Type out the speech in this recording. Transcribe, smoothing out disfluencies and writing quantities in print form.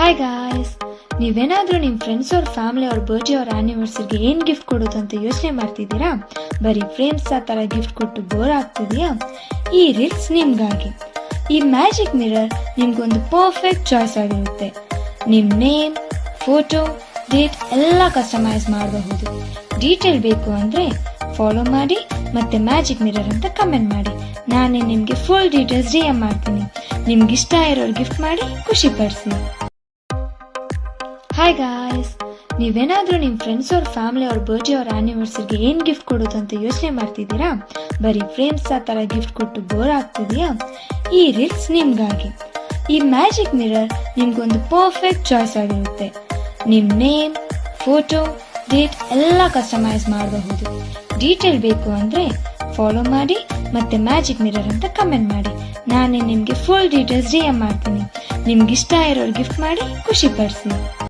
Hi guys, ನೀವೇನಾದ್ರೂ ನಿಮ್ಮ friends ಅವ್ರ ಫ್ಯಾಮಿಲಿ ಅವ್ರ ಬರ್ಡೇ ಅವ್ರ ಆನಿವರ್ಸರಿಗೆ ಏನ್ ಗಿಫ್ಟ್ ಕೊಡೋದು ಅಂತ ಯೋಚನೆ ಮಾಡ್ತಿದ್ದೀರಾ? ಬರೀ ಫ್ರೇಮ್ಸ್ ಆ ತರ ಗಿಫ್ಟ್ ಕೊಟ್ಟು ಬೋರ್ ಆಗ್ತಿದೆಯಾ? ಈ ರೀಲ್ಸ್ ನಿಮ್ಗಾಗಿ. ಈ ಮ್ಯಾಜಿಕ್ ಮಿರರ್ ನಿಮ್ಗೊಂದು ಪರ್ಫೆಕ್ಟ್ ಚಾಯ್ಸ್ ಆಗಿರುತ್ತೆ. ನಿಮ್ ನೇಮ್, ಫೋಟೋ, ಡೇಟ್ ಎಲ್ಲ ಕಸ್ಟಮೈಸ್ ಮಾಡಬಹುದು. ಡೀಟೇಲ್ ಬೇಕು ಅಂದ್ರೆ ಫಾಲೋ ಮಾಡಿ ಮತ್ತೆ ಮ್ಯಾಜಿಕ್ ಮಿರರ್ ಅಂತ ಕಮೆಂಟ್ ಮಾಡಿ. ನಾನೇ ನಿಮ್ಗೆ ಫುಲ್ ಡೀಟೇಲ್ಸ್ DM ಮಾಡ್ತೀನಿ. ನಿಮ್ಗೆ ಇಷ್ಟ ಇರೋರು ಗಿಫ್ಟ್ ಮಾಡಿ ಖುಷಿ ಪಡಿಸಿ. ಹಾಯ್ ಗಾಯ್ಸ್, ನೀವೇನಾದ್ರೂ ನಿಮ್ಮ ಫ್ರೆಂಡ್ಸ್ ಅವ್ರ ಫ್ಯಾಮಿಲಿ ಅವ್ರ ಬರ್ಡೇ ಅವ್ರ ಆನಿವರ್ಸರಿಗೆ ಏನ್ ಗಿಫ್ಟ್ ಕೊಡೋದು ಅಂತ ಯೋಚನೆ ಮಾಡ್ತಿದ್ದೀರಾ? ಬರೀ ಫ್ರೇಮ್ಸ್ ಆ ತರ ಗಿಫ್ಟ್ ಕೊಟ್ಟು ಬೋರ್ ಆಗ್ತಿದೆಯಾ? ಈ ರೀಲ್ಸ್ ನಿಮ್ಗಾಗಿ. ಈ ಮ್ಯಾಜಿಕ್ ಮಿರರ್ ನಿಮ್ಗೊಂದು ಪರ್ಫೆಕ್ಟ್ ಚಾಯ್ಸ್ ಆಗಿರುತ್ತೆ. ನಿಮ್ ನೇಮ್, ಫೋಟೋ, ಡೇಟ್ ಎಲ್ಲ ಕಸ್ಟಮೈಸ್ ಮಾಡಬಹುದು. ಡೀಟೇಲ್ ಬೇಕು ಅಂದ್ರೆ ಫಾಲೋ ಮಾಡಿ ಮತ್ತೆ ಮ್ಯಾಜಿಕ್ ಮಿರರ್ ಅಂತ ಕಮೆಂಟ್ ಮಾಡಿ. ನಾನೇ ನಿಮ್ಗೆ ಫುಲ್ ಡೀಟೇಲ್ಸ್ DM ಮಾಡ್ತೀನಿ. ನಿಮ್ಗೆ ಇಷ್ಟ ಇರೋರು ಗಿಫ್ಟ್ ಮಾಡಿ ಖುಷಿ ಪಡಿಸಿ.